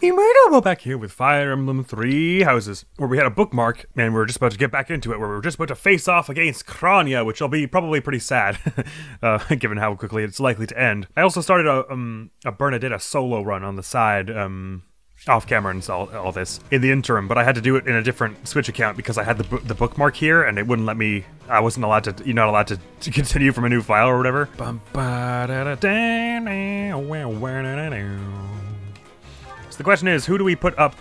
We made it. We're back here with Fire Emblem Three Houses, where we had a bookmark, and we're just about to get back into it, where we're just about to face off against Kranya, which will be probably pretty sad, given how quickly it's likely to end. I also started a Bernadetta solo run on the side, off camera and all this in the interim, but I had to do it in a different Switch account because I had the bookmark here, and it wouldn't let me. I wasn't allowed to. You're not allowed to continue from a new file or whatever. So the question is, who do we put up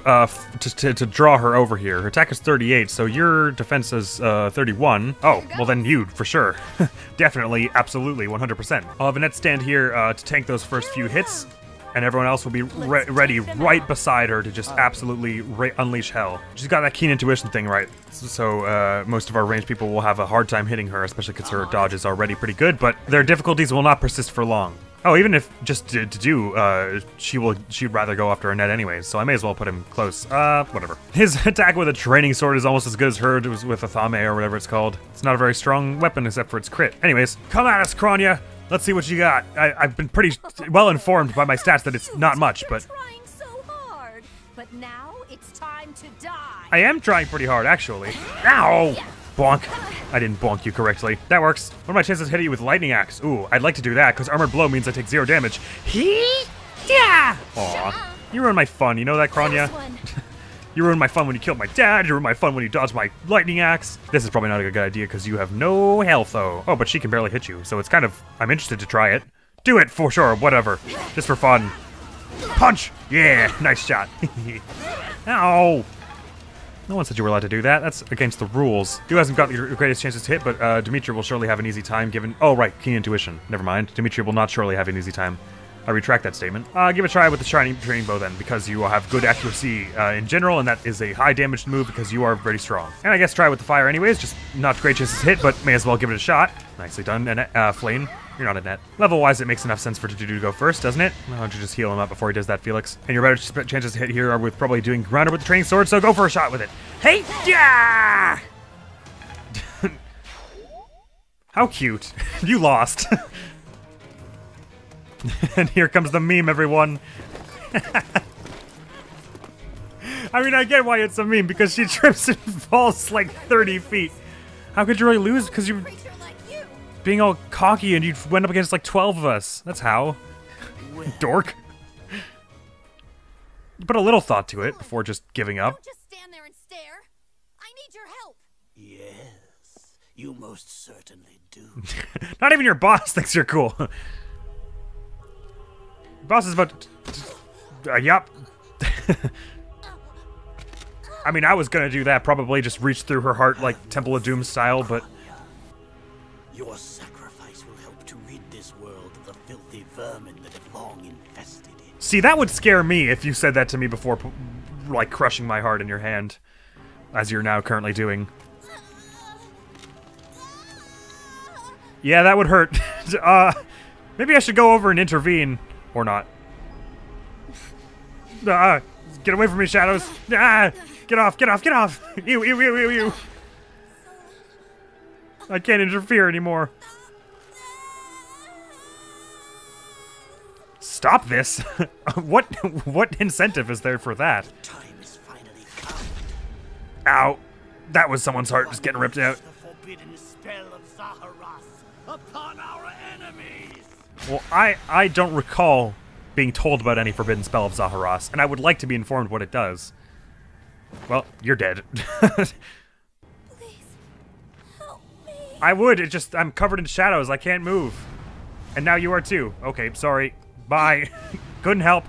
to draw her over here? Her attack is 38, so your defense is 31. Oh, well then you, for sure. Definitely, absolutely, 100%. I'll have Annette stand here to tank those first few hits, and everyone else will be ready right beside her to just absolutely unleash hell. She's got that keen intuition thing, right? So most of our ranged people will have a hard time hitting her, especially because her dodge is already pretty good, but their difficulties will not persist for long. Oh, even if just to do, she'd rather go after Annette anyways, so I may as well put him close. Whatever. His attack with a training sword is almost as good as hers with a Thame or whatever it's called. It's not a very strong weapon except for its crit. Anyways, come at us, Kranya! Let's see what you got. I've been pretty well informed by my stats that it's not much, but... Trying so hard, but now it's time to die. I am trying pretty hard, actually. Ow! Bonk. I didn't bonk you correctly. That works. What are my chances of hitting you with Lightning Axe? Ooh, I'd like to do that, because Armored Blow means I take 0 damage. Yeah! Aw. You ruined my fun, you know that, Kranya? You ruined my fun when you killed my dad, you ruined my fun when you dodged my Lightning Axe. This is probably not a good idea, because you have no health, though. Oh, but she can barely hit you, so it's kind of... I'm interested to try it. Do it, for sure, whatever. Just for fun. Punch! Yeah, nice shot. Ow! No one said you were allowed to do that. That's against the rules. You hasn't got your greatest chances to hit, but Dimitri will surely have an easy time given... Oh, right, keen intuition. Never mind. Dimitri will not surely have an easy time. I retract that statement. Give a try with the training bow then, because you will have good accuracy in general, and that is a high damage move because you are very strong. And I guess try with the fire anyways, just not great chances to hit, but may as well give it a shot. Nicely done. And Flame, you're not a net. Level-wise, it makes enough sense for Tutu to go first, doesn't it? Why don't you just heal him up before he does that, Felix? And your better chances to hit here are with probably doing grounder with the training sword, so go for a shot with it. Hey! Yeah! How cute. You lost. And here comes the meme, everyone. I mean, I get why it's a meme, because she trips and falls like 30 feet. How could you really lose? Because you're being all cocky and you went up against like 12 of us. That's how. Dork. You put a little thought to it before just giving up. Don't just stand there and stare. I need your help. Yes, you most certainly do. Not even your boss thinks you're cool. Boss is about to... yup. I mean, I was gonna do that, probably just reach through her heart like Temple of Doom style, but... Your sacrifice will help to rid this world of the filthy vermin that have long infested it. See, that would scare me if you said that to me before, like, crushing my heart in your hand, as you're now currently doing. Yeah, that would hurt. Maybe I should go over and intervene. Or not. Get away from me, Shadows! Get off, get off, get off! Ew, ew, ew, ew, ew! I can't interfere anymore. Stop this! What incentive is there for that? Time is finally come. Ow. That was someone's heart just getting ripped out. The forbidden spell of Zaharas upon our enemies! Well, I don't recall being told about any forbidden spell of Zaharas, and I would like to be informed what it does. Well, you're dead. Please help me. I would, it just, I'm covered in shadows, I can't move. And now you are too. Okay, sorry. Bye. Couldn't help.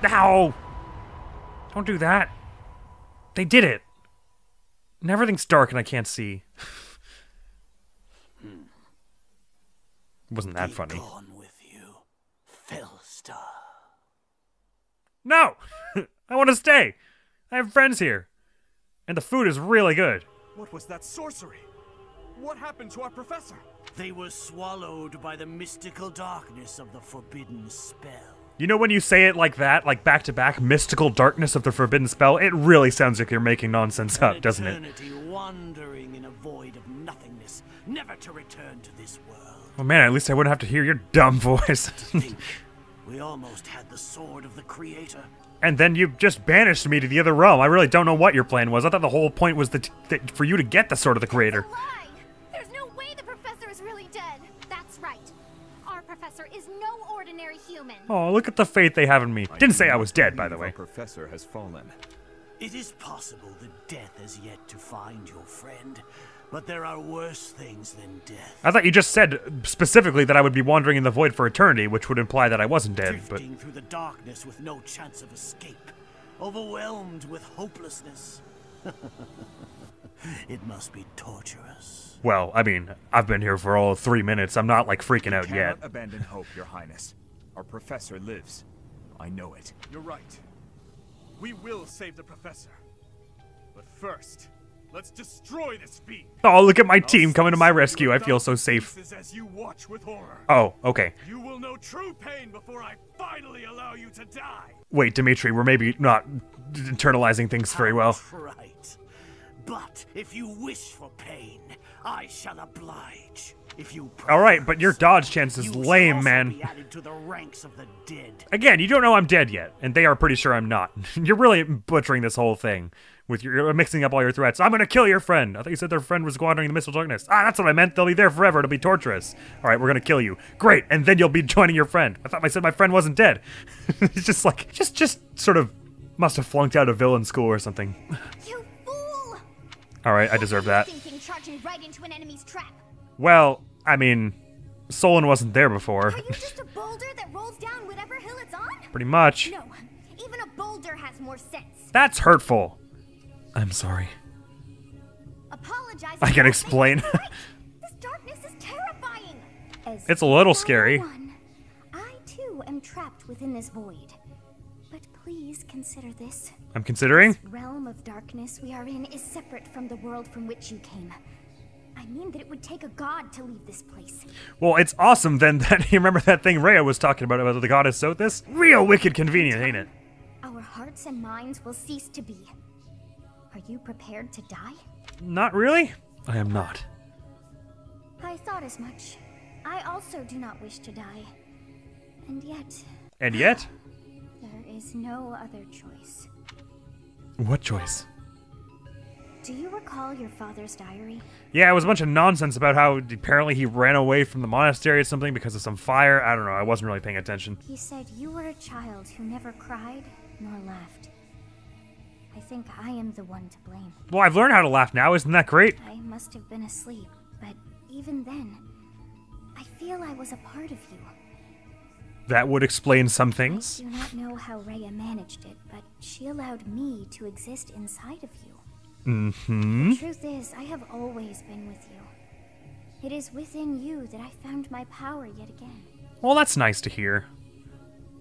Ow! Don't do that. They did it. And everything's dark and I can't see. Wasn't that funny? Gone with you, Fellstar. No! I want to stay! I have friends here. And the food is really good. What was that sorcery? What happened to our professor? They were swallowed by the mystical darkness of the forbidden spell. You know when you say it like that, like back to back, mystical darkness of the forbidden spell, it really sounds like you're making nonsense up, doesn't it? Eternity wandering in a void of nothingness, never to return to this world. Oh man, at least I wouldn't have to hear your dumb voice. Think We almost had the sword of the Creator. And then you just banished me to the other realm. I really don't know what your plan was. I thought the whole point was for you to get the Sword of the Creator. It's a lie! There's no way the professor is really dead. That's right. Our professor is no ordinary human. Oh, look at the faith they have in me. Didn't say I was dead, by the way. Our professor has fallen. It is possible that death has yet to find your friend, but there are worse things than death. I thought you just said specifically that I would be wandering in the void for eternity, which would imply that I wasn't dead, but... Drifting through the darkness with no chance of escape, overwhelmed with hopelessness. It must be torturous. Well, I mean, I've been here for all 3 minutes. I'm not, like, freaking out yet. Cannot abandon hope, Your Highness. Our professor lives. I know it. You're right. We will save the professor. But first, let's destroy this fiend. Oh, look at my team coming to my rescue. I feel so safe. As you watch with horror. Oh, okay. You will know true pain before I finally allow you to die. Wait, Dimitri, we're maybe not internalizing things very well. Right. But if you wish for pain, I shall oblige. If you All right, but your dodge chance is you lame, shall man. be added to the ranks of the dead. Again, you don't know I'm dead yet, and they are pretty sure I'm not. You're really butchering this whole thing with you're mixing up all your threats. I'm gonna kill your friend. I thought you said their friend was wandering in the mystical darkness. Ah, that's what I meant. They'll be there forever. It'll be torturous. All right, we're gonna kill you. Great, and then you'll be joining your friend. I thought I said my friend wasn't dead. It's just like, just sort of must have flunked out of villain school or something. You fool! All right, I deserve that. Thinking charging right into an enemy's trap. Well, I mean, Solon wasn't there before. Are you just a boulder that rolls down whatever hill it's on? Pretty much. No, even a boulder has more sense. That's hurtful. I'm sorry. Apologize. I can explain. This darkness is terrifying. As It's a little fellow scary. one, I too am trapped within this void. But please consider this. I'm considering. This realm of darkness we are in is separate from the world from which you came. I mean that it would take a god to leave this place. Well, it's awesome then that you remember that thing Rhea was talking about the goddess Sothis? Real wicked convenient, ain't it? Our hearts and minds will cease to be. Are you prepared to die? Not really. I am not. I thought as much. I also do not wish to die. And yet, And yet? there is no other choice. What choice? Do you recall your father's diary? Yeah, it was a bunch of nonsense about how apparently he ran away from the monastery or something because of some fire. I don't know, I wasn't really paying attention. He said you were a child who never cried nor laughed. I think I am the one to blame. Well, I've learned how to laugh now, isn't that great? I must have been asleep, but even then, I feel I was a part of you. That would explain some things. I do not know how Rhea managed it, but she allowed me to exist inside of you. Mm-hmm. The truth is, I have always been with you. It is within you that I found my power yet again. Well, that's nice to hear.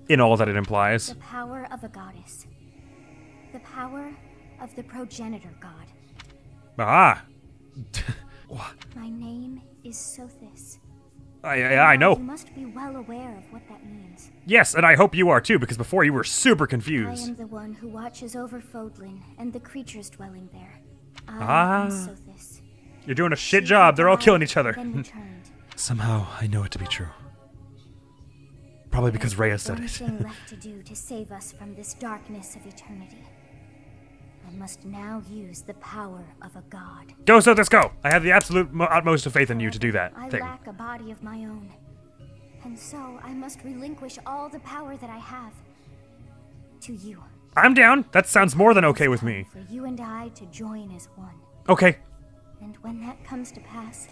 In all that it implies. The power of a goddess. The power of the progenitor god. Ah. My name is Sothis. I know. You must be well aware of what that means. Yes, and I hope you are too, because before you were super I confused. am the one who watches over Fodlan and the creatures dwelling there. Ah. I am Sothis. You're doing a shit job. They're all killing each other. Then returned. Somehow, I know it to be true. Probably because Rhea said One it. thing left to do to save us from this darkness of eternity. I must now use the power of a god. Go, Sothis, go! I have the absolute utmost of faith in you to do that I thing. lack a body of my own. And so I must relinquish all the power that I have to you. I'm down. That sounds more than okay with me. For you and I to join as one. Okay. And when that comes to pass,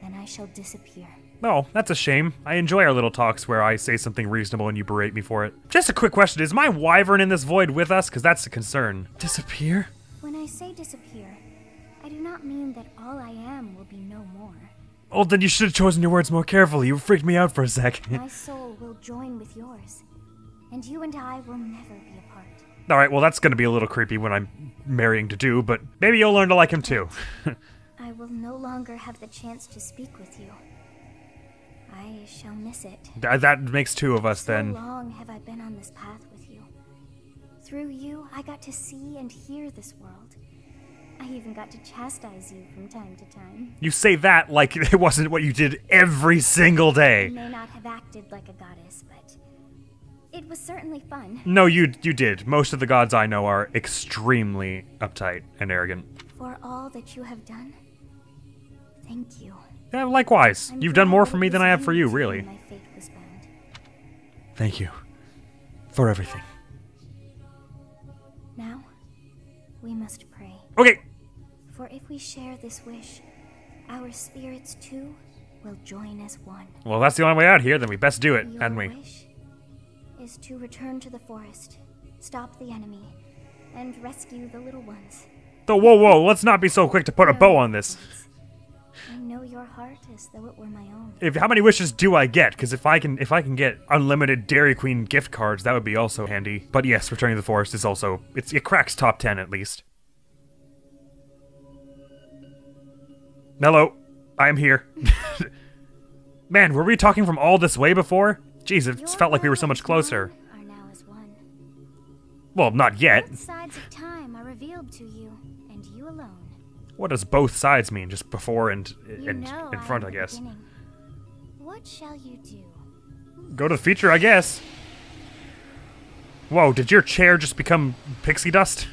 then I shall disappear. Oh, that's a shame. I enjoy our little talks where I say something reasonable and you berate me for it. Just a quick question. Is my wyvern in this void with us? Because that's a concern. Disappear? When I say disappear, I do not mean that all I am will be no more. Oh, then you should have chosen your words more carefully. You freaked me out for a sec. My soul will join with yours, and you and I will never be apart. Alright, well that's gonna be a little creepy when I'm marrying Dudu, but maybe you'll learn to like him too. I will no longer have the chance to speak with you. I shall miss it. That makes two of us So then. long have I been on this path with you. Through you, I got to see and hear this world. I even got to chastise you from time to time. You say that like it wasn't what you did every single I day. may not have acted like a goddess, but It was certainly fun. No, you did. Most of the gods I know are extremely uptight and arrogant. For all that you have done, thank you. Yeah, likewise. I'm You've done glad more that for it me was than I have for only you, to really. my fate was bound. Thank you. For everything. Now, we must pray. Okay. For if we share this wish, our spirits too will join as one. Well, that's the only way out here, then we best do it, Your hadn't we? wish is to return to the forest, stop the enemy, and rescue the little ones. So, whoa, let's not be so quick to put a bow on this. I know your heart as though it were my own. How many wishes do I get? Because if I can get unlimited Dairy Queen gift cards, that would be also handy. But yes, returning to the forest is also it cracks top 10 at least. Hello, I'm here. Man, were we talking from all this way before? Jeez, it felt like we were so much closer. Are now as one. Well, not yet. Both sides of time are revealed to you, and you alone. What does both sides mean? Just before and in front, am I the guess. beginning. What shall you do? Go to the future, I guess. Whoa, did your chair just become pixie dust?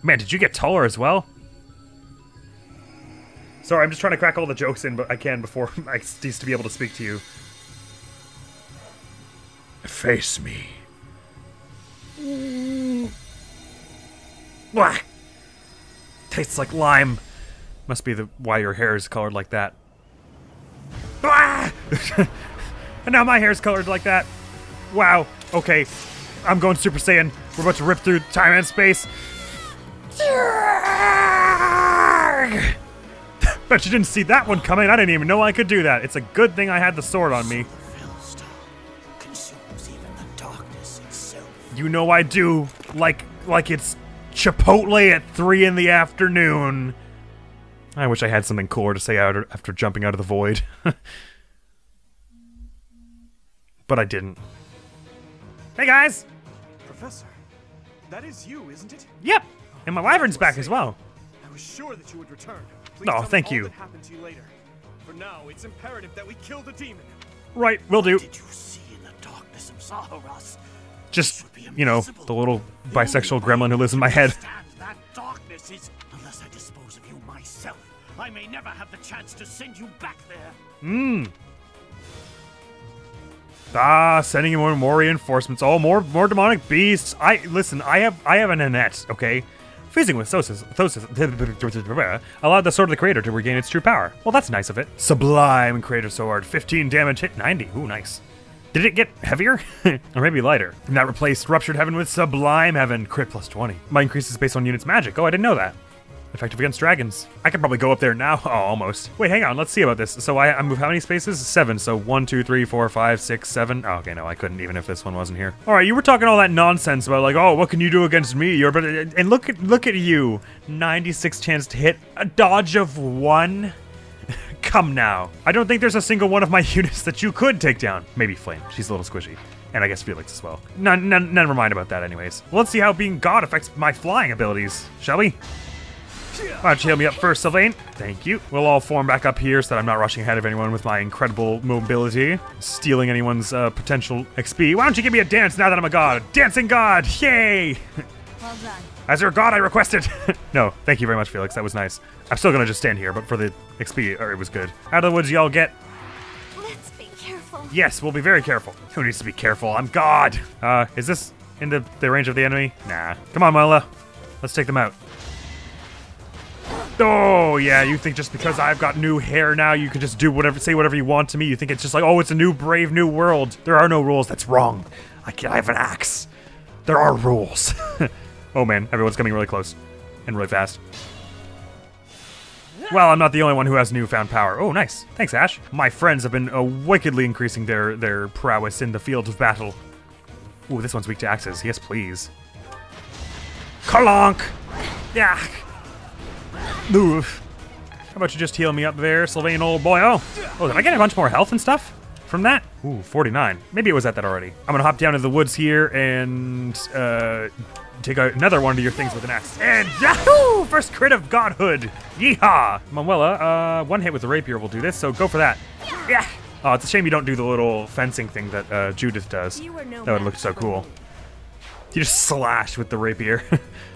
Man, did you get taller as well? Sorry, I'm just trying to crack all the jokes in, but I can before I cease to be able to speak to you. Face me. Blah. Tastes like lime. Must be why your hair is colored like that. Blah. And now my hair is colored like that. Wow. Okay. I'm going Super Saiyan. We're about to rip through time and space. Bet you didn't see that one coming. I didn't even know I could do that. It's a good thing I had the sword on me. Consumes even the darkness itself. You know I do. Like it's chipotle at 3 in the afternoon. I wish I had something cooler to say out after jumping out of the void. But I didn't. Hey guys! Professor, that is you, isn't it? Yep! And my wyvern's back as well. I was sure that you would return. Please Oh, tell me thank all you. that happened to you later. For now, it's imperative that we kill the demon. Right, will do. Did you see in the darkness of Saharas? Just, you know, the little bisexual gremlin who lives in my head. Understand that darkness is. Unless I dispose of you myself, I may never have the chance to send you back there. Sending in more reinforcements. Oh, more demonic beasts. Listen, I have an Annette, okay? Fusing with Thosis allowed the Sword of the Creator to regain its true power. Well, that's nice of it. Sublime Creator Sword. 15 damage, hit 90. Ooh, nice. Did it get heavier? Or maybe lighter? And that replaced Ruptured Heaven with Sublime Heaven. Crit plus 20. My increase is based on units' magic. Oh, I didn't know that. Effective against dragons. I could probably go up there now. Oh, almost. Wait, hang on. Let's see about this. So I move how many spaces? 7. So 1, 2, 3, 4, 5, 6, 7. Oh, okay, no, I couldn't even if this one wasn't here. All right, you were talking all that nonsense about like, oh, what can you do against me? And look at you. 96 chance to hit. A dodge of 1. Come now. I don't think there's a single one of my units that you could take down. Maybe Flame. She's a little squishy. And I guess Felix as well. Never mind about that anyways. Well, let's see how being God affects my flying abilities, shall we? Why don't you heal me up first, Sylvain? Thank you. We'll all form back up here so that I'm not rushing ahead of anyone with my incredible mobility, stealing anyone's potential XP. Why don't you give me a dance now that I'm a god? Dancing god! Yay! Well done. As your god, I requested. No, thank you very much, Felix. That was nice. I'm still gonna just stand here, but for the XP, it was good. Out of the woods, y'all get. Let's be careful. Yes, we'll be very careful. Who needs to be careful? I'm God. Is this in the range of the enemy? Nah. Come on, Mila. Let's take them out. Oh, yeah, you think just because I've got new hair now, you can just do whatever, say whatever you want to me. You think it's just like, oh, it's a new, brave new world. There are no rules. That's wrong. I have an axe. There are rules. Oh, man, everyone's coming really close and really fast. Well, I'm not the only one who has newfound power. Oh, nice. Thanks, Ash. My friends have been wickedly increasing their prowess in the field of battle. Ooh, this one's weak to axes. Yes, please. Kalonk! Yeah. Oof. How about you just heal me up there, Sylvain, old boy? Oh, did I get a bunch more health and stuff from that? Ooh, 49. Maybe it was at that already. I'm gonna hop down into the woods here and take out another one of your things with an axe. And yahoo! First crit of godhood. Yeehaw! Manuela, one hit with the rapier will do this, so go for that. Yeah. Oh, it's a shame you don't do the little fencing thing that Judith does. That would look so cool. You just slash with the rapier.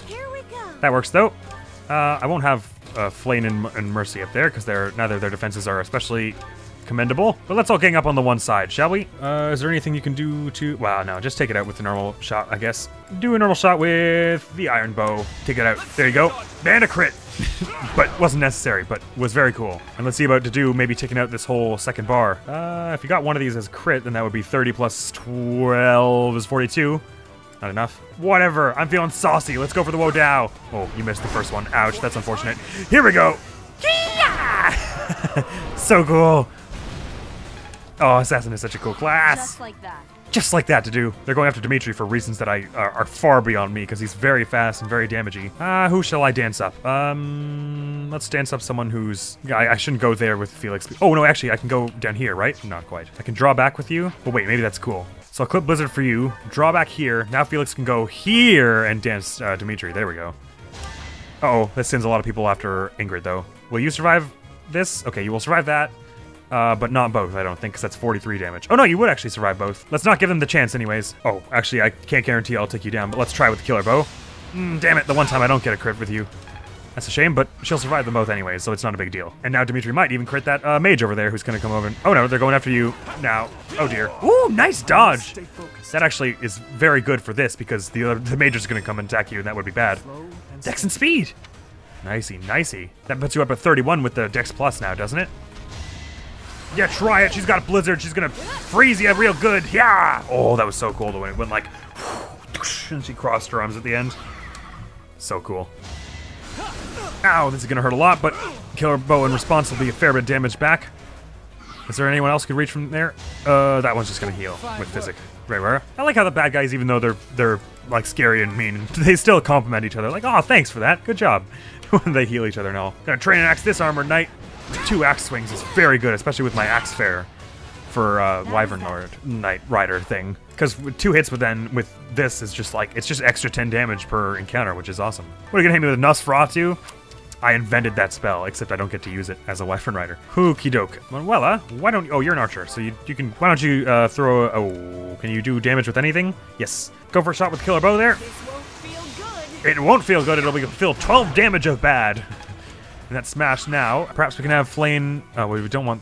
Here we go. That works though. I won't have Flame and Mercy up there because neither of their defenses are especially commendable. But let's all gang up on the one side, shall we? Is there anything you can do to... Wow, no, just take it out with the normal shot, I guess. Do a normal shot with the iron bow. Take it out. There you go. And a crit. But wasn't necessary, but was very cool. And let's see about to do maybe taking out this whole second bar. If you got one of these as crit, then that would be 30 plus 12 is 42. Not enough. Whatever. I'm feeling saucy. Let's go for the Wo Dao. Oh, you missed the first one. Ouch, that's unfortunate. Here we go. So cool. Oh, Assassin is such a cool class. Just like that. Just like that to do. They're going after Dimitri for reasons that are far beyond me because he's very fast and very damagey. Who shall I dance up? Let's dance up someone who's... I shouldn't go there with Felix. Oh, no, actually, I can go down here, right? Not quite. I can draw back with you. Oh, wait, maybe that's cool. So I'll clip Blizzard for you, draw back here. Now Felix can go here and dance Dimitri. There we go. Uh-oh, that sends a lot of people after Ingrid, though. Will you survive this? Okay, you will survive that. But not both, I don't think, because that's 43 damage. Oh, no, you would actually survive both. Let's not give them the chance anyways. Oh, actually, I can't guarantee I'll take you down, but let's try with the killer bow. Damn it, the one time I don't get a crit with you. That's a shame, but she'll survive them both anyways, so it's not a big deal. And now Dimitri might even crit that mage over there who's going to come over and... Oh, no, they're going after you now. Oh, dear. Ooh, nice dodge. That actually is very good for this, because the mage is going to come and attack you, and that would be bad. Dex and speed. Nicey, nicey. That puts you up at 31 with the Dex Plus now, doesn't it? Yeah, try it. She's got a blizzard. She's gonna freeze you real good. Yeah. Oh, that was so cool when it went like, and she crossed her arms at the end. So cool. Ow, this is gonna hurt a lot, but killer bow in response will be a fair bit of damage back. Is there anyone else who could reach from there? That one's just gonna heal with physic. Right, rare. I like how the bad guys, even though they're like scary and mean, they still compliment each other. Like, oh, thanks for that. Good job. When they heal each other and all. Gonna train and axe this armored knight. 2 axe swings is very good, especially with my axe fair for wyvern knight rider thing. Because with 2 hits, but then with this is just like, it's just extra 10 damage per encounter, which is awesome. What are you gonna hit me with Nosferatu? I invented that spell, except I don't get to use it as a wyvern rider. Okie doke. Manuela, why don't you... Oh, you're an archer, so you can... Why don't you throw a... Oh, can you do damage with anything? Yes. Go for a shot with killer bow there. This won't feel good. It won't feel good. It'll feel 12 damage of bad. And that's smashed now. Perhaps we can have Flame... Oh, we don't want...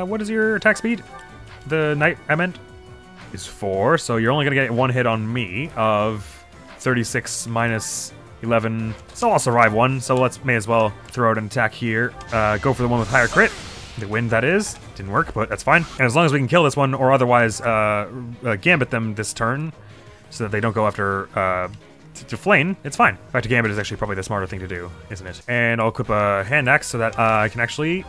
what is your attack speed? The knight, I meant, is 4, so you're only gonna get 1 hit on me of 36 minus 11. So I'll survive 1, so may as well throw out an attack here. Go for the one with higher crit. The wind, that is. Didn't work, but that's fine. And as long as we can kill this one, or otherwise gambit them this turn, so that they don't go after... to Flame, it's fine. In fact, a gambit is actually probably the smarter thing to do, isn't it? And I'll equip a hand axe so that I can actually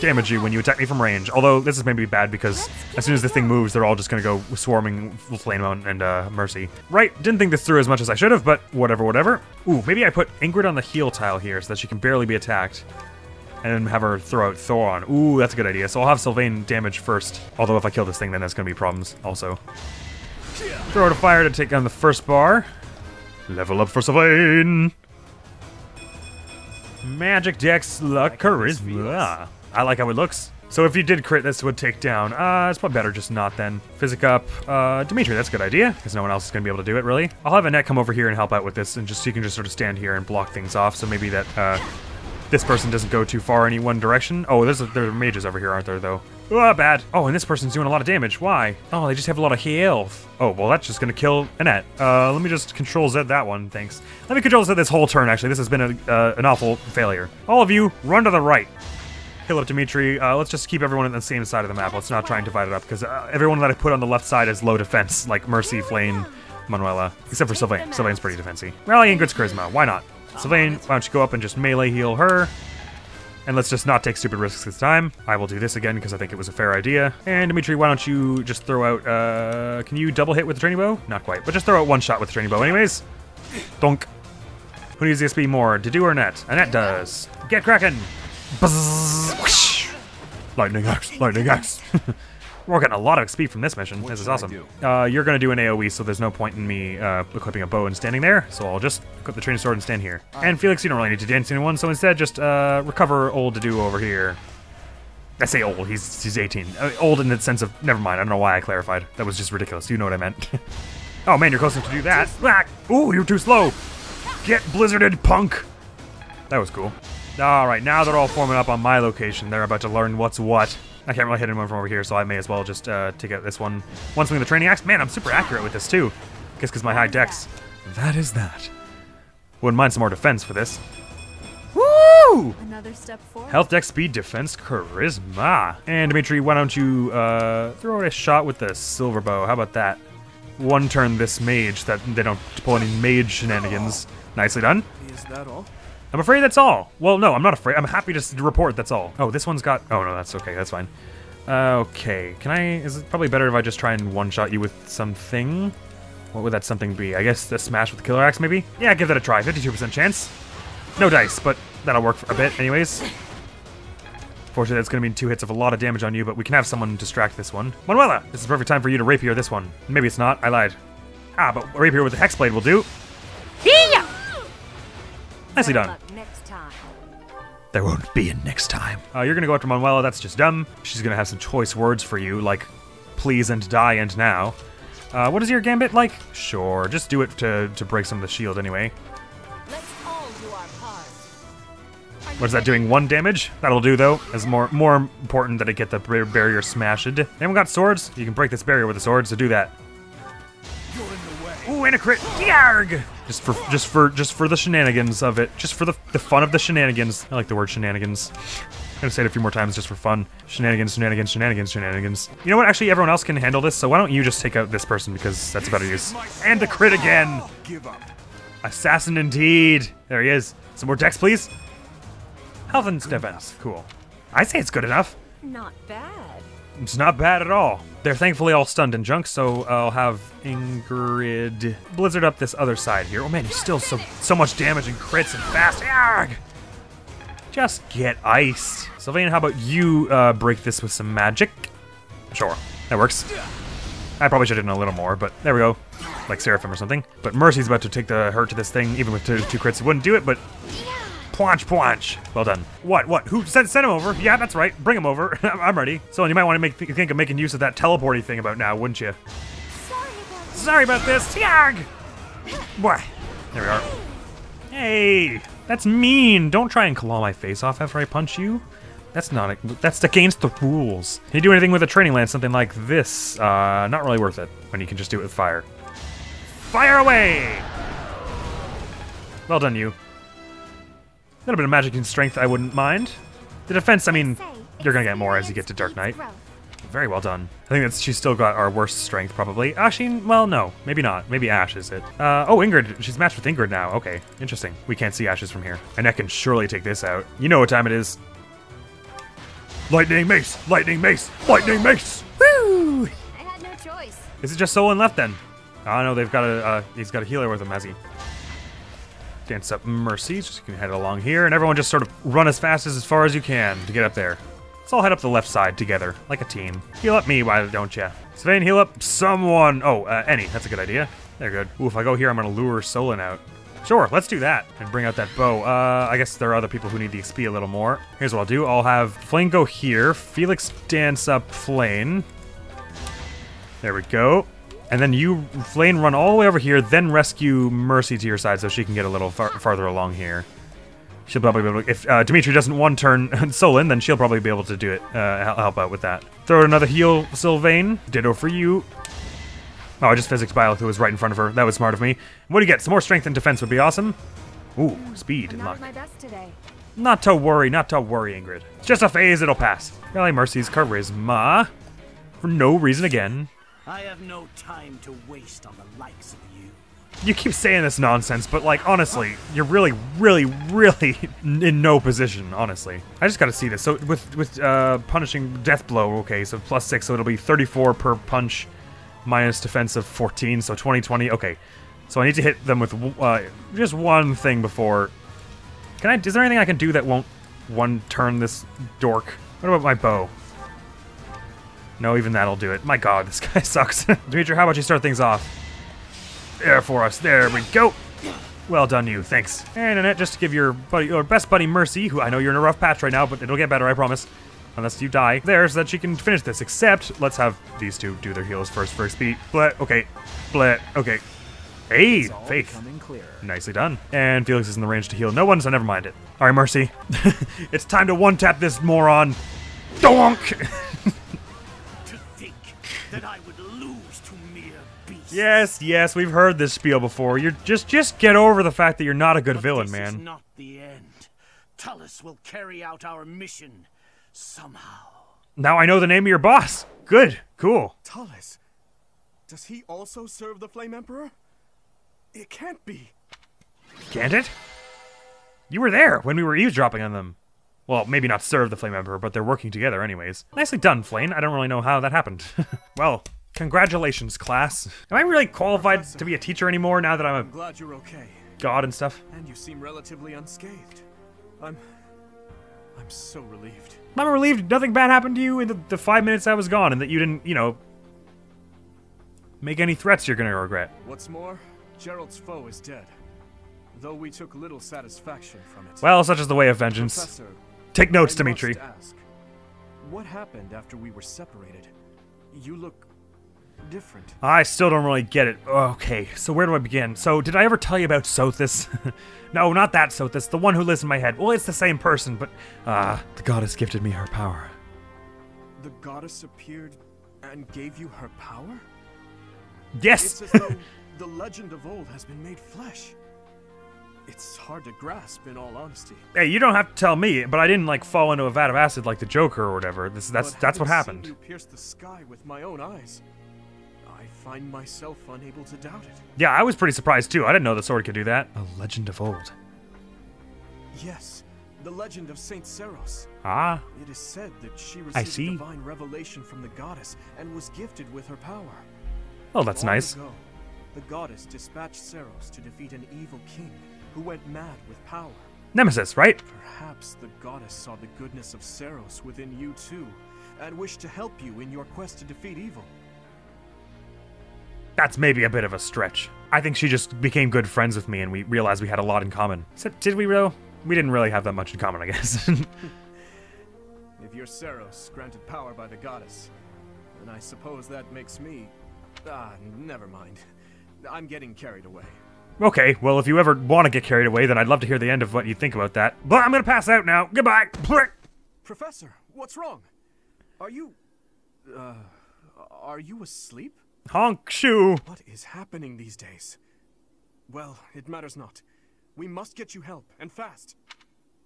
damage you when you attack me from range. Although this is maybe bad because as soon as the thing moves, they're all just gonna go swarming Flame and Mercy. Right, didn't think this through as much as I should have, but whatever. Ooh, maybe I put Ingrid on the heal tile here so that she can barely be attacked. And then have her throw out Thoron. Ooh, that's a good idea. So I'll have Sylvain damage first. Although if I kill this thing, then that's gonna be problems also. Throw out a fire to take down the first bar. Level up for Sylvain. Magic, Dex, Luck, Charisma. I like how it looks. So if you did crit, this would take down. It's probably better just not then. Physic up. Dimitri, that's a good idea, because no one else is going to be able to do it, really. I'll have Annette come over here and help out with this, and just so you can just sort of stand here and block things off, so maybe that this person doesn't go too far any one direction. Oh, there are mages over here, aren't there, though? Oh, bad. Oh, and this person's doing a lot of damage. Why? Oh, they just have a lot of health. Oh, well, that's just going to kill Annette. Let me just Control-Z that one, thanks. Let me Control-Z this whole turn, actually. This has been an awful failure. All of you, run to the right. Heal up Dimitri. Let's just keep everyone on the same side of the map. Let's not try and divide it up, because everyone that I put on the left side is low defense, like Mercy, Flame, Manuela, except for Sylvain. Sylvain's pretty defensy. Rally Ingrid's Charisma. Why not? Sylvain, why don't you go up and just melee heal her? And let's just not take stupid risks this time. I will do this again because I think it was a fair idea. And Dimitri, why don't you just throw out, can you double hit with the training bow? Not quite, but just throw out 1 shot with the training bow anyways. Donk. Who needs the XP more, Didu or Annette? Annette does. Get cracking. Buzz. Whoosh. Lightning axe, lightning axe. We're getting a lot of XP from this mission. This is awesome. You're going to do an AoE, so there's no point in me equipping a bow and standing there, so I'll just equip the training sword and stand here. And Felix, you don't really need to dance anyone, so instead just recover old Didu over here. I say old, he's 18. Old in the sense of, never mind, I don't know why I clarified. That was just ridiculous, you know what I meant. Oh man, you're close enough to do that. Ah! Ooh, you're too slow. Get blizzarded, punk. That was cool. Alright, now they're all forming up on my location. They're about to learn what's what. I can't really hit anyone from over here, so I may as well just take out this one. One swing of the training axe. Man, I'm super accurate with this too. Guess because my high dex. That is that. Wouldn't mind some more defense for this. Woo! Another step forward. Health, dex, speed, defense, charisma. And Dimitri, why don't you throw a shot with the silver bow? How about that? One turn this mage that they don't pull any mage shenanigans. Nicely done. Is that all? I'm afraid that's all. Well, no, I'm not afraid. I'm happy to report that's all. Oh, this one's got... Oh, no, that's okay. That's fine. Okay. Can I... Is it probably better if I just try and one-shot you with something? What would that something be? I guess the smash with the killer axe, maybe? Yeah, give that a try. 52% chance. No dice, but that'll work for a bit anyways. Fortunately, that's going to mean 2 hits of a lot of damage on you, but we can have someone distract this one. Manuela! This is the perfect time for you to rapier this one. Maybe it's not. I lied. Ah, but rapier with the hexblade will do. Yeah! Nicely done. Next time. There won't be a next time. You're gonna go after Manuela, that's just dumb. She's gonna have some choice words for you, like please and die and now. What is your gambit like? Sure, just do it to break some of the shield anyway. Let's all do our part. What is that doing? 1 damage? That'll do though. It's more important that it get the barrier smashed. Anyone got swords? You can break this barrier with a sword, so do that. You're in the way. Ooh, and a crit! Yarg! Just for the shenanigans of it. Just for the fun of the shenanigans. I like the word shenanigans. I'm gonna say it a few more times just for fun. Shenanigans, shenanigans, shenanigans, shenanigans. You know what? Actually, everyone else can handle this, so why don't you just take out this person because that's a better use. And the crit again! Give up. Assassin indeed! There he is. Some more dex, please. Health and defense. Cool. I say it's good enough. Not bad. It's not bad at all. They're thankfully all stunned and junk, so I'll have Ingrid blizzard up this other side here. Oh man, he's still so much damage and crits and fast. Yarg! Just get iced. Sylvain, how about you break this with some magic? Sure, that works. I probably should have done a little more, but there we go. Like Seraphim or something. But Mercy's about to take the hurt to this thing, even with two crits. It wouldn't do it, but... Pwanch, pwanch. Well done. What? Who sent him over? Yeah, that's right. Bring him over. I'm ready. So you might want to think of making use of that teleporty thing about now, wouldn't you? Sorry about this. Yarg! Boy. There we are. Hey, that's mean. Don't try and claw my face off after I punch you. That's against the rules. Can you do anything with a training lance, something like this? Not really worth it when you can just do it with fire. Fire away! Well done, you. A little bit of magic and strength I wouldn't mind. The defense, I mean, you're gonna get more as you get to Dark Knight. Very well done. I think she's still got our worst strength, probably. Actually, well, no, maybe not. Maybe Ash is it. Oh, Ingrid. She's matched with Ingrid now. Okay, interesting. We can't see Ashes from here. And I can surely take this out. You know what time it is. Lightning mace! Lightning mace! Lightning mace! Woo! I had no choice. Is it just Solon left then? Oh no, they've got he's got a healer with him, has he? Dance up Mercy, just you can head along here, and everyone just sort of run as fast as far as you can to get up there. Let's all head up the left side together, like a team. Heal up me, why don't ya? Sylvain, heal up someone. Oh, Annie, that's a good idea. They're good. Ooh, if I go here, I'm gonna lure Solon out. Sure, let's do that, and bring out that bow. I guess there are other people who need the XP a little more. Here's what I'll do. I'll have Flayn go here, Felix dance up Flayn. There we go. And then you, Flayn, run all the way over here, then rescue Mercy to your side so she can get a little farther along here. She'll probably be able to, if Dimitri doesn't one-turn Solon, then she'll probably be able to do it, help out with that. Throw another heal, Sylvain. Ditto for you. Oh, I just physics Byleth, who was right in front of her. That was smart of me. What do you get? Some more strength and defense would be awesome. Ooh, speed and luck. Not at my best today. Not to worry, Ingrid. It's just a phase, it'll pass. Rally Mercy's charisma. For no reason again. I have no time to waste on the likes of you. You keep saying this nonsense, but like, honestly, you're really, really, really in no position, honestly. I just gotta see this. So with punishing death blow, okay, so +6, so it'll be 34 per punch, minus defense of 14, so 20. Okay, so I need to hit them with just one thing before. Is there anything I can do that won't one-turn this dork? What about my bow? No, even that'll do it. My god, this guy sucks. Dimitri, how about you start things off? There for us. There we go. Well done, you. Thanks. And Annette, just to give your best buddy Mercy, who I know you're in a rough patch right now, but it'll get better, I promise. Unless you die there so that she can finish this. Except, let's have these two do their heals first for speed. Blet, okay. Blet, okay. Hey, It's all Faith. becoming clearer. Nicely done. And Felix is in the range to heal no one, so never mind it. Alright, Mercy. It's time to one-tap this moron. Donk! To think that I would lose to mere beasts. Yes, we've heard this spiel before. You're just get over the fact that you're not a good But villain, this man. is not the end. Tullus will carry out our mission somehow. Now I know the name of your boss. Good, cool. Tullus. Does he also serve the Flame Emperor? It can't be. Can't it? You were there when we were eavesdropping on them. Well, maybe not serve the Flame Emperor, but they're working together anyways. Nicely done, Flame. I don't really know how that happened. Well, congratulations, class. Am I really qualified to be a teacher anymore now that I'm I'm glad you're okay. a god and stuff? And you seem relatively unscathed. I'm so relieved. I'm relieved nothing bad happened to you in the 5 minutes I was gone and that you didn't, you know, make any threats you're gonna regret. What's more, Gerald's foe is dead. Though we took little satisfaction from it. Well, such is the way of vengeance. Professor, Take notes, I Dimitri. must ask, what happened after we were separated? You look different. I still don't really get it. Okay, so where do I begin? So, did I ever tell you about Sothis? No, not that Sothis, the one who lives in my head. Well, it's the same person, but, the goddess gifted me her power. The goddess appeared and gave you her power? Yes! It's as though the legend of old has been made flesh. It's hard to grasp, in all honesty. Hey, you don't have to tell me, but I didn't, like, fall into a vat of acid like the Joker or whatever. That's But what having happened. seen you pierce the sky with my own eyes, I find myself unable to doubt it. Yeah, I was pretty surprised, too. I didn't know the sword could do that. A legend of old. Yes, the legend of Saint Seros. Ah, It is said that she I received see. divine revelation from the goddess and was gifted with her power. oh, that's Long nice. ago, the goddess dispatched Seros to defeat an evil king who went mad with power. Nemesis, right? Perhaps the goddess saw the goodness of Seros within you too, and wished to help you in your quest to defeat evil. That's maybe a bit of a stretch. I think she just became good friends with me and we realized we had a lot in common. So, did we, though? We didn't really have that much in common, I guess. If you're Seros, granted power by the goddess, then I suppose that makes me... never mind. I'm getting carried away. Okay, well, if you ever want to get carried away, then I'd love to hear the end of what you think about that. But I'm gonna pass out now. Goodbye. Professor, what's wrong? Are you asleep? Honk shoe. What is happening these days? Well, it matters not. We must get you help, and fast.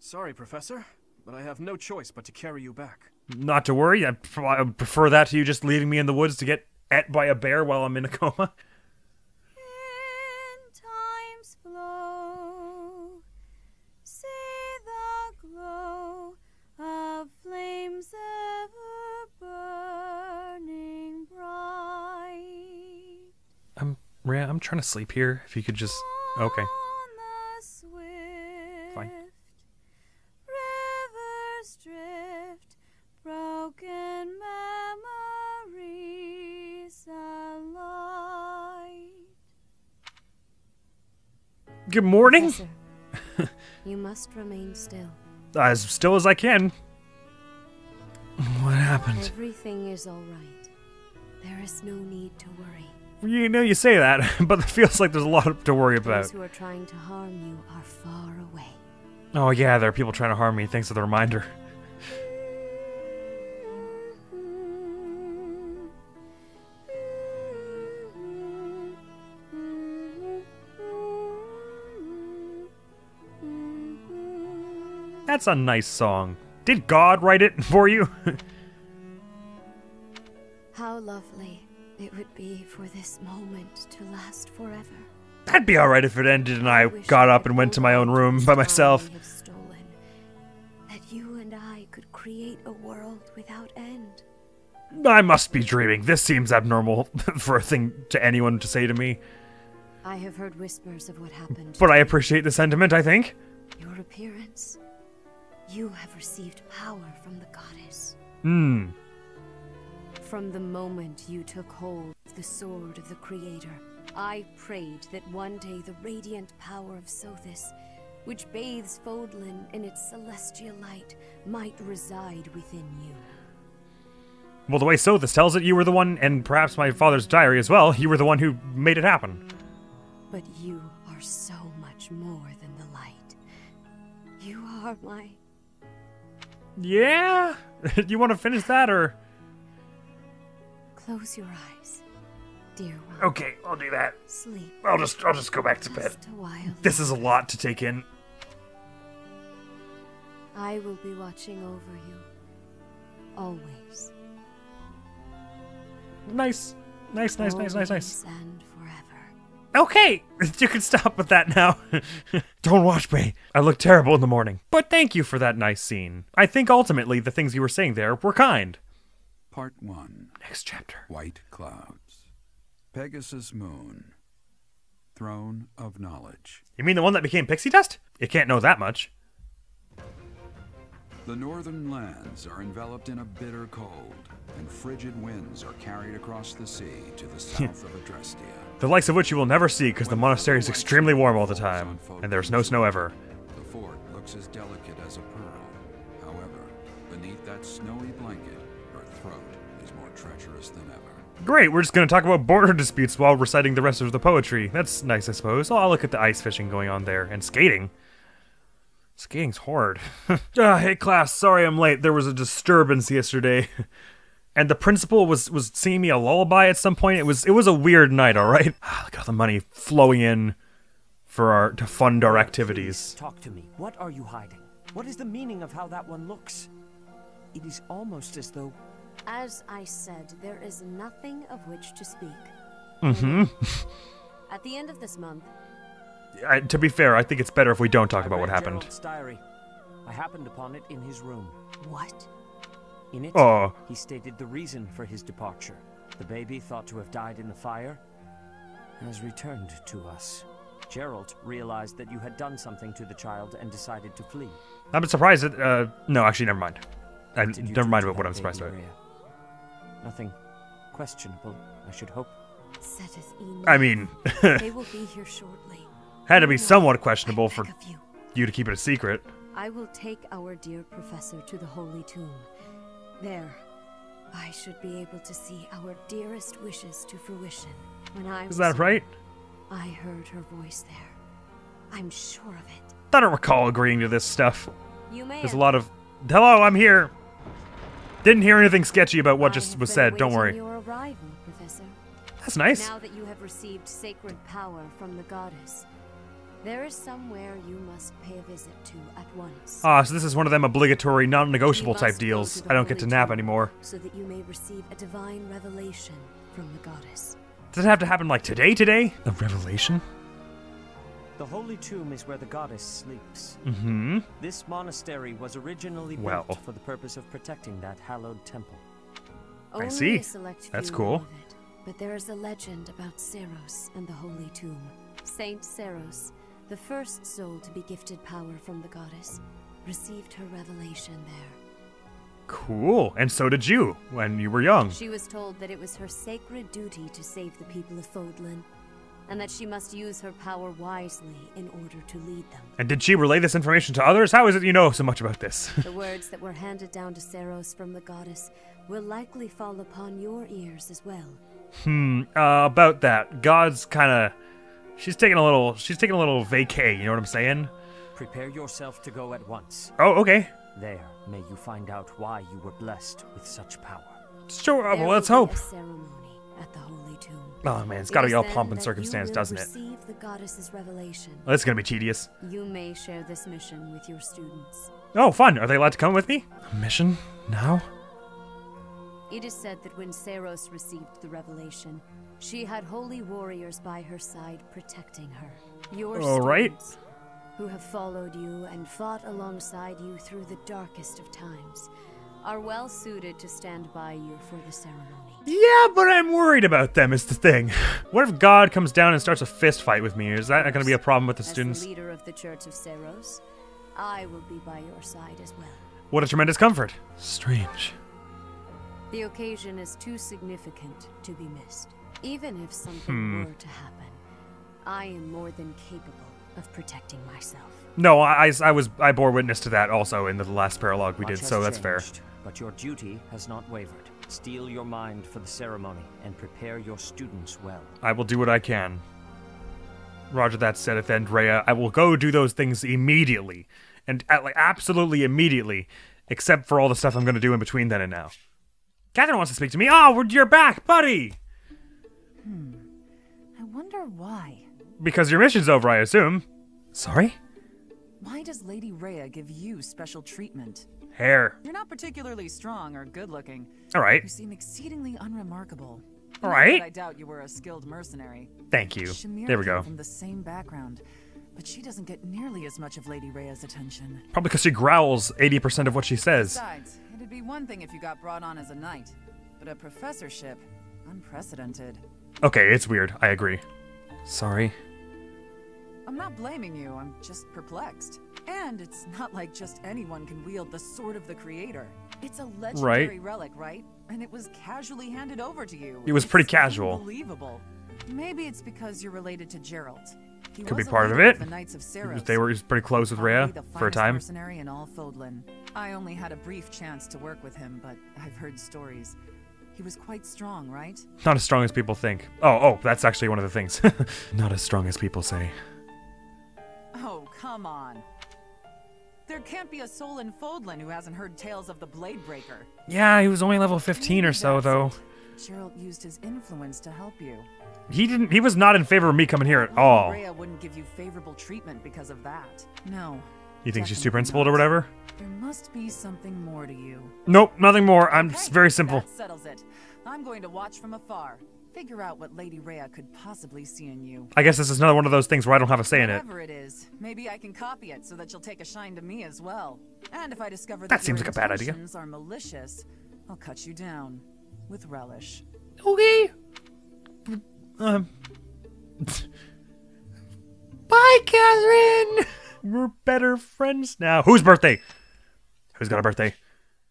Sorry, Professor, but I have no choice but to carry you back. Not to worry. I prefer that to you just leaving me in the woods to get ate by a bear while I'm in a coma. In time's flow, see the glow of flames ever burning bright. Rhea, I'm trying to sleep here. If you could just... Okay. On the swift Fine. rivers drift, broken memories alight. Good morning. Professor, you must remain still. As still as I can. What happened? Everything is all right. There is no need to worry. You know you say that, but it feels like there's a lot to worry about. Those who are trying to harm you are far away. Oh yeah, there are people trying to harm me. Thanks for the reminder. That's a nice song. Did God write it for you? How lovely it would be for this moment to last forever. That'd be alright if it ended and I wish got I up could and went to hold my on own to room the by star myself. we have stolen, that you and I could create a world without end. I must be dreaming. This seems abnormal for a thing to anyone to say to me. I have heard whispers of what happened. But I appreciate the sentiment, I think. Your appearance. You have received power from the goddess. Hmm. From the moment you took hold of the sword of the Creator, I prayed that one day the radiant power of Sothis which bathes Fodlan in its celestial light, might reside within you. Well, the way Sothis tells it, you were the one, and perhaps my father's diary as well, you were the one who made it happen. But you are so much more than the light. You are my... Yeah? You want to finish that, or...? Close your eyes, dear one. Okay, I'll do that. Sleep. I'll just go back to bed. Just a while. This is a lot to take in. I will be watching over you. Always. Nice. Nice. Always and forever. Okay, you can stop with that now. Don't watch me. I look terrible in the morning. But thank you for that nice scene. I think ultimately the things you were saying there were kind. Part 1. Next chapter. White Clouds. Pegasus Moon. Throne of Knowledge. You mean the one that became pixie dust? You can't know that much. The northern lands are enveloped in a bitter cold, and frigid winds are carried across the sea to the south of Adrestia. The likes of which you will never see because the monastery is extremely warm all the time, and there's no snow ever. The fort looks as delicate as a pearl. However, beneath that snowy blanket, her throat is more treacherous than ever. Great, we're just going to talk about border disputes while reciting the rest of the poetry. That's nice, I suppose. Oh, I'll look at the ice fishing going on there, and skating. Skating's hard. Hey class, sorry I'm late. There was a disturbance yesterday. And the principal was singing me a lullaby at some point. It was a weird night, alright? Look at all the money flowing in to fund our activities. Talk to me. What are you hiding? What is the meaning of how that one looks? It is almost as though... As I said, there is nothing of which to speak. Mm-hmm. At the end of this month... To be fair, I think it's better if we don't talk about what happened. Gerald's diary. I happened upon it in his room. What? In it, he stated the reason for his departure. The baby, thought to have died in the fire, has returned to us. Gerald realized that you had done something to the child and decided to flee. I'm surprised that, no, actually, never mind. Never mind about what I'm surprised about. Nothing questionable, I should hope. I mean, they will be here shortly. Had to be somewhat questionable for you to keep it a secret. I will take our dear professor to the Holy Tomb. There, I should be able to see our dearest wishes to fruition. When I Is that right? I heard her voice there. I'm sure of it. I don't recall agreeing to this stuff. You may There's a lot of, hello, I'm here. Didn't hear anything sketchy about what just was said, don't worry. Your arrival, Professor. That's nice. Now that you have received sacred power from the goddess, there is somewhere you must pay a visit to at once. Ah, so this is one of them obligatory, non-negotiable type deals. I don't get to nap anymore. So that you may receive a divine revelation from the goddess. Does it have to happen like today? A revelation? The Holy Tomb is where the goddess sleeps. Mm-hmm. This monastery was originally built for the purpose of protecting that hallowed temple. I see. That's cool. It, but there is a legend about Seros and the Holy Tomb. Saint Seros, the first soul to be gifted power from the goddess, received her revelation there. Cool. And so did you, when you were young. She was told that it was her sacred duty to save the people of Fodlan, and that she must use her power wisely in order to lead them. And did she relay this information to others? How is it you know so much about this? The words that were handed down to Seros from the goddess will likely fall upon your ears as well. About that. God's kinda... She's taking a little vacay, you know what I'm saying? Prepare yourself to go at once. Oh, okay. There, may you find out why you were blessed with such power. Sure, well, let's hope. A ceremony at the Holy Tomb. Oh man, it's gotta be all pomp and circumstance, doesn't it? Receive the goddess's revelation. Well, it's gonna be tedious. You may share this mission with your students. Oh, fun. Are they allowed to come with me? A mission? Now? It is said that when Seros received the revelation, she had holy warriors by her side protecting her. Your students, who have followed you and fought alongside you through the darkest of times, are well suited to stand by you for the ceremony. Yeah, but I'm worried about them is the thing. What if God comes down and starts a fist fight with me? Is that going to be a problem with the students? As the leader of the Church of Seros, I will be by your side as well. What a tremendous comfort. Strange. The occasion is too significant to be missed. Even if something were to happen, I am more than capable of protecting myself. No, I bore witness to that also in the last paralogue we did, so that's fair. But your duty has not wavered. Steel your mind for the ceremony and prepare your students well. I will do what I can. Roger that, said Andrea. I will go do those things immediately. And like absolutely immediately. Except for all the stuff I'm going to do in between then and now. Catherine wants to speak to me. Oh, you're back, buddy! I wonder why. Because your mission's over, I assume. Sorry? Why does Lady Rhea give you special treatment? Hair. You're not particularly strong or good-looking. Alright. You seem exceedingly unremarkable. Alright. I doubt you were a skilled mercenary. Thank you. Shamir There we came go. From the same background, but she doesn't get nearly as much of Lady Rhea's attention. Probably because she growls 80% of what she says. Besides, it'd be one thing if you got brought on as a knight, but a professorship, unprecedented. Okay, it's weird. I agree. Sorry. I'm not blaming you, I'm just perplexed. And it's not like just anyone can wield the Sword of the Creator. It's a legendary relic, right? And it was casually handed over to you. It was pretty casual. Unbelievable. Maybe it's because you're related to Geralt. He Could be was a part of leader it. The Knights of Saros. He was pretty close with Rhea Probably the for a finest time. Mercenary in all Fodlan. I only had a brief chance to work with him, but I've heard stories. He was quite strong, right? Not as strong as people think. Oh, that's actually one of the things. Not as strong as people say. Oh, come on. There can't be a soul in Fodlan who hasn't heard tales of the Blade Breaker. Yeah, he was only level 15 or so, though. Geralt used his influence to help you. He was not in favor of me coming here at all. Rhea wouldn't give you favorable treatment because of that. No. You think she's too principled or whatever? There must be something more to you. Nope, nothing more. I'm Okay, very simple. That settles it. I'm going to watch from afar. Figure out what Lady Rhea could possibly see in you. I guess this is another one of those things where I don't have a say in it. Whatever it is, maybe I can copy it so that you'll take a shine to me as well. And if I discover That that seems your like a bad idea. intentions are malicious, I'll cut you down with relish. Okay. Bye, Catherine! We're better friends now. Whose birthday? Who's got a birthday?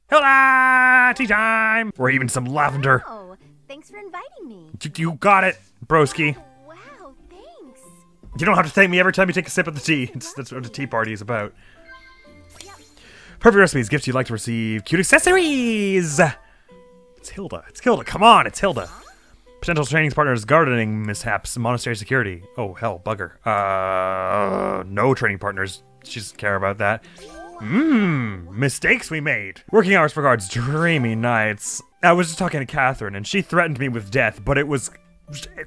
Hilda! Tea time! Or even some lavender. Oh, thanks for inviting me. You got it, broski. Wow, thanks. You don't have to thank me every time you take a sip of the tea. That's what the tea party is about. Perfect recipes, gifts you'd like to receive, cute accessories! It's Hilda. It's Hilda. Come on, it's Hilda. Potential training partners, gardening mishaps, monastery security. Oh, hell, bugger. No training partners. She doesn't care about that. Mistakes we made. Working hours for guards, dreamy nights. I was just talking to Catherine, and she threatened me with death, but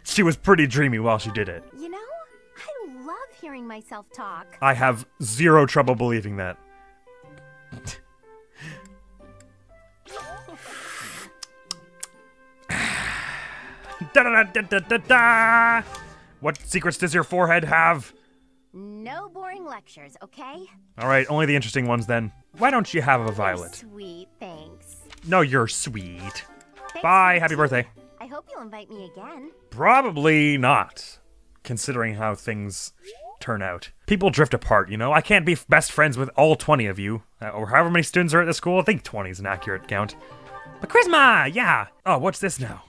she was pretty dreamy while she did it. You know, I love hearing myself talk. I have zero trouble believing that. Da da da da da da! What secrets does your forehead have? No boring lectures, okay? Alright, only the interesting ones then. Why don't you have a violet? Sweet, thanks. No, you're sweet. Thanks Bye, for happy tea. birthday. I hope you'll invite me again. Probably not, considering how things turn out. People drift apart, you know? I can't be best friends with all 20 of you, or however many students are at the school. I think 20 is an accurate count. But Charisma, yeah! Oh, what's this now?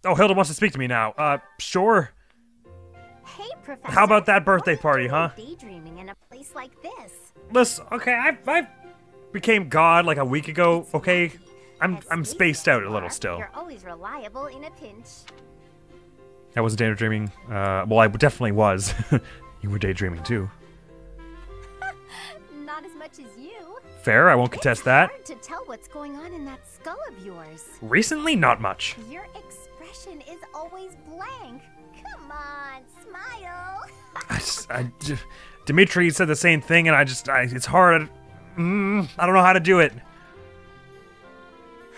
Oh, Hilda wants to speak to me now. Sure. Hey, Professor. How about that birthday party, huh? Daydreaming in a place like this. Listen, okay, I became God like a week ago, okay? I'm spaced out a little still. You're always reliable in a pinch. I wasn't daydreaming. Well, I definitely was. You were daydreaming too. Not as much as you. Fair, I won't contest that. It's hard to tell what's going on in that skull of yours. Recently, not much. Your expression is always blank. Come on, smile. Dimitri said the same thing, and it's hard. I don't know how to do it.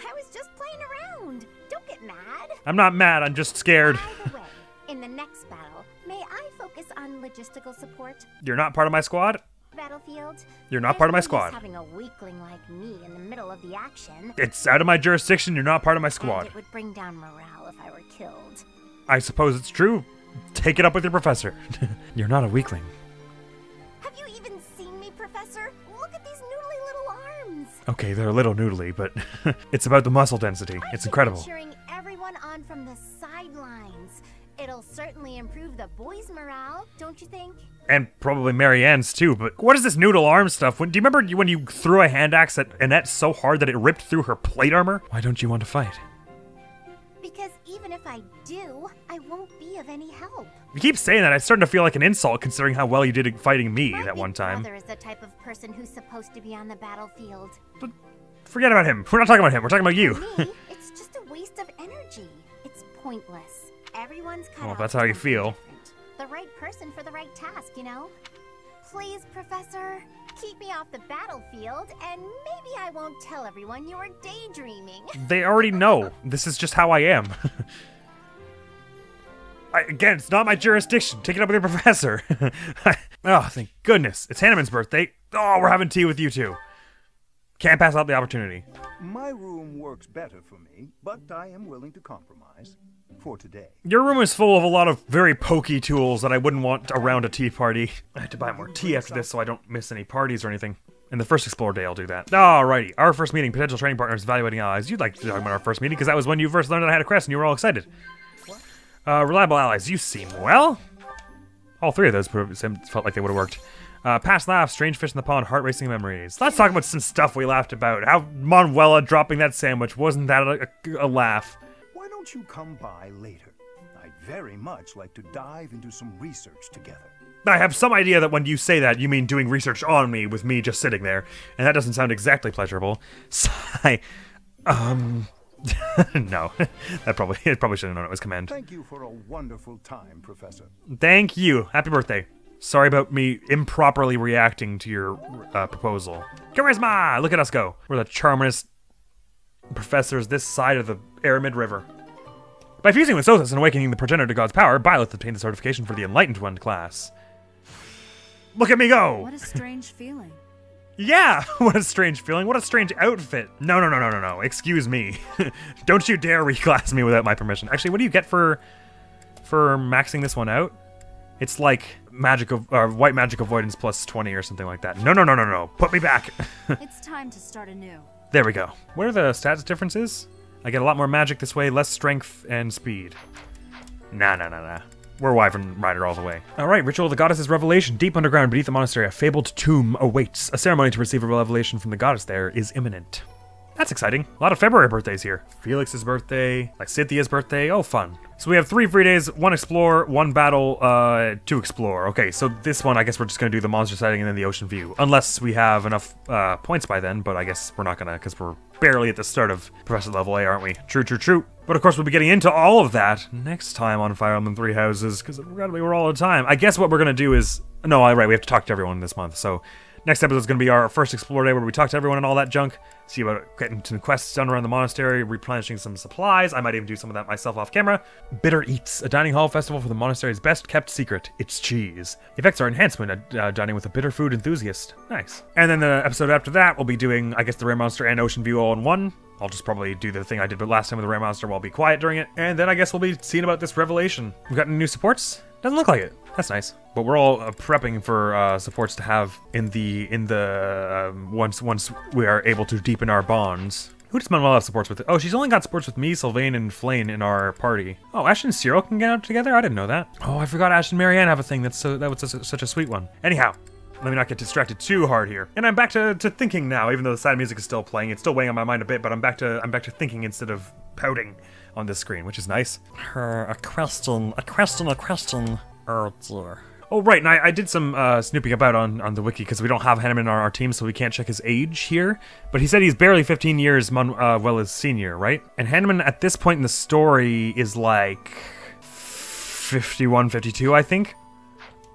I was just playing around. Don't get mad. I'm not mad, I'm just scared. By the way, in the next battle, may I focus on logistical support? You're not part of my squad? Battlefield. You're not part of my squad. Having a weakling like me in the middle of the action. It's out of my jurisdiction, you're not part of my squad. And it would bring down morale if I were killed. I suppose it's true. Take it up with your professor. You're not a weakling. Have you even seen me, Professor? Look at these noodly little arms. Okay, they're a little noodly, but it's about the muscle density. It's incredible. Cheering everyone on from the sidelines. It'll certainly improve the boys' morale, don't you think? And probably Marianne's too, but what is this noodle arm stuff? Do you remember when you threw a hand axe at Annette so hard that it ripped through her plate armor? Why don't you want to fight? Because even if I do, I won't be of any help. You keep saying that, it's starting to feel like an insult considering how well you did at fighting me that one time. My brother is the type of person who's supposed to be on the battlefield. But forget about him. We're not talking about him, we're talking about you. For me, it's just a waste of energy. It's pointless. Everyone's cut Well, off that's how you something feel. different. The right person for the right task, you know? Please, Professor, keep me off the battlefield, and maybe I won't tell everyone you're daydreaming. They already know. This is just how I am. Again, it's not my jurisdiction. Take it up with your professor. Oh, thank goodness. It's Hanneman's birthday. Oh, we're having tea with you two. Can't pass up the opportunity. My room works better for me, but I am willing to compromise. For today. Your room is full of a lot of very pokey tools that I wouldn't want around a tea party. I have to buy more tea after this so I don't miss any parties or anything. In the first Explore Day, I'll do that. Alrighty, our first meeting, potential training partners, evaluating allies. You'd like to talk about our first meeting because that was when you first learned that I had a crest and you were all excited. Reliable allies, you seem well. All three of those felt like they would have worked. Past laughs, strange fish in the pond, heart-racing memories. Let's talk about some stuff we laughed about. How Manuela dropping that sandwich, wasn't that a laugh? Why don't you come by later? I'd very much like to dive into some research together. I have some idea that when you say that, you mean doing research on me with me just sitting there, and that doesn't sound exactly pleasurable. Sigh. No. It probably should have known it was command. Thank you for a wonderful time, Professor. Thank you. Happy birthday. Sorry about me improperly reacting to your proposal. Charisma! Look at us go. We're the charmingest professors this side of the Aramid River. By fusing with Sothis and awakening the progenitor to God's power, Byleth obtained the certification for the Enlightened One class. Look at me go! What a strange feeling. Yeah, what a strange feeling. What a strange outfit. No. Excuse me. Don't you dare reclass me without my permission. Actually, what do you get for maxing this one out? It's like white magic avoidance plus 20 or something like that. No. Put me back. It's time to start anew. There we go. What are the stats differences? I get a lot more magic this way, less strength and speed. Nah. We're Wyvern Rider all the way. Alright, Ritual of the Goddess's Revelation. Deep underground beneath the monastery, a fabled tomb awaits. A ceremony to receive a revelation from the goddess there is imminent. That's exciting. A lot of February birthdays here. Felix's birthday, like Cynthia's birthday. Oh, fun. So we have 3 free days, 1 explore, 1 battle, 2 explore. Okay, so this one, I guess we're just going to do the monster sighting and then the ocean view. Unless we have enough points by then, but I guess we're not going to because we're barely at the start of Professor Level A, aren't we? True. But of course, we'll be getting into all of that next time on Fire Emblem Three Houses because we're going to be all the time. I guess what we're going to do is... No, right, we have to talk to everyone this month, so... Next episode is going to be our first Explore Day where we talk to everyone and all that junk. See about getting some quests done around the monastery, replenishing some supplies. I might even do some of that myself off camera. Bitter Eats, a dining hall festival for the monastery's best kept secret. It's cheese. The effects are enhancement, dining with a bitter food enthusiast. Nice. And then the episode after that, we'll be doing, I guess, the Rare Monster and Ocean View all in one. I'll just probably do the thing I did last time with the Rare Monster while I'll be quiet during it. And then I guess we'll be seeing about this revelation. We've got any new supports? Doesn't look like it. That's nice. But we're all prepping for supports to have in the once we are able to deepen our bonds. Who does Manuela have supports with? Oh, she's only got supports with me, Sylvain, and Flane in our party. Oh, Ash and Cyril can get out together? I didn't know that. Oh, I forgot Ash and Marianne have a thing. That was such a sweet one. Anyhow, let me not get distracted too hard here. And I'm back to thinking now, even though the sad music is still playing. It's still weighing on my mind a bit, but I'm back to thinking instead of pouting on this screen, which is nice. A question. Oh dear. Oh right, and I did some snooping about on the wiki because we don't have Hanneman on our team, so we can't check his age here. But he said he's barely 15 years well as senior, right? And Hanneman at this point in the story is like 51, 52, I think.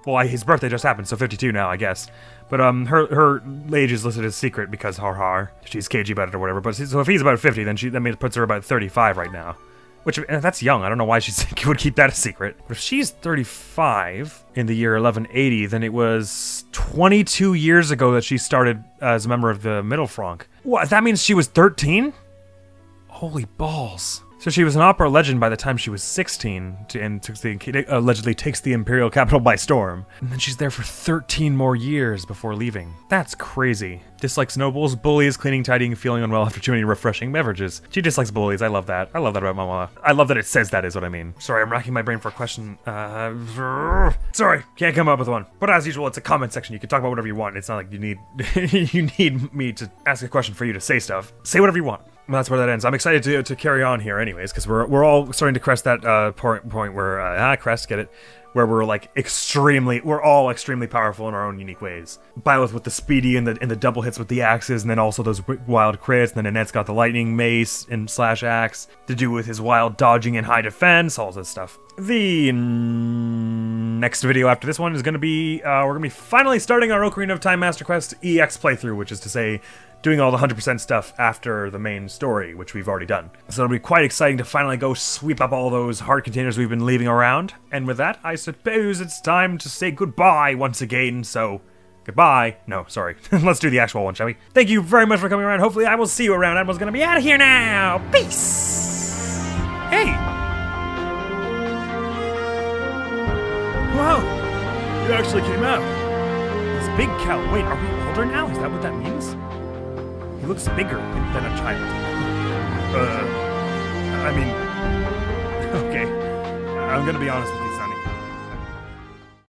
Well, his birthday just happened, so 52 now, I guess. But her age is listed as secret because she's cagey about it or whatever. But so if he's about 50, then that puts her about 35 right now. Which, that's young. I don't know why she would keep that a secret. But if she's 35 in the year 1180, then it was 22 years ago that she started as a member of the Middle Frank. What? That means she was 13? Holy balls. So she was an opera legend by the time she was 16, and allegedly takes the imperial capital by storm. And then she's there for 13 more years before leaving. That's crazy. Dislikes nobles, bullies, cleaning, tidying, feeling unwell after too many refreshing beverages. She dislikes bullies. I love that. I love that about Mama. I love that it says that is what I mean. Sorry, I'm racking my brain for a question. Sorry, can't come up with one. But as usual, it's a comment section. You can talk about whatever you want. It's not like you need you need me to ask a question for you to say stuff. Say whatever you want. Well, that's where that ends. I'm excited to carry on here anyways, because we're all starting to crest that point where crest, get it, where we're like we're all extremely powerful in our own unique ways. Byleth with the speedy and the double hits with the axes, and then also those wild crits, and then Annette's got the lightning mace and slash axe to do with his wild dodging and high defense, all this stuff. The next video after this one is going to be, we're going to be finally starting our Ocarina of Time Master Quest EX playthrough, which is to say, doing all the 100% stuff after the main story, which we've already done. So it'll be quite exciting to finally go sweep up all those heart containers we've been leaving around. And with that, I suppose it's time to say goodbye once again, so goodbye. No, sorry. Let's do the actual one, shall we? Thank you very much for coming around. Hopefully I will see you around. Admiral's gonna be out of here now. Peace! Hey! Wow! You actually came out. This big cow. Wait, are we older now? Is that what that means? He looks bigger than a child. I mean, okay. I'm gonna be honest with you, son.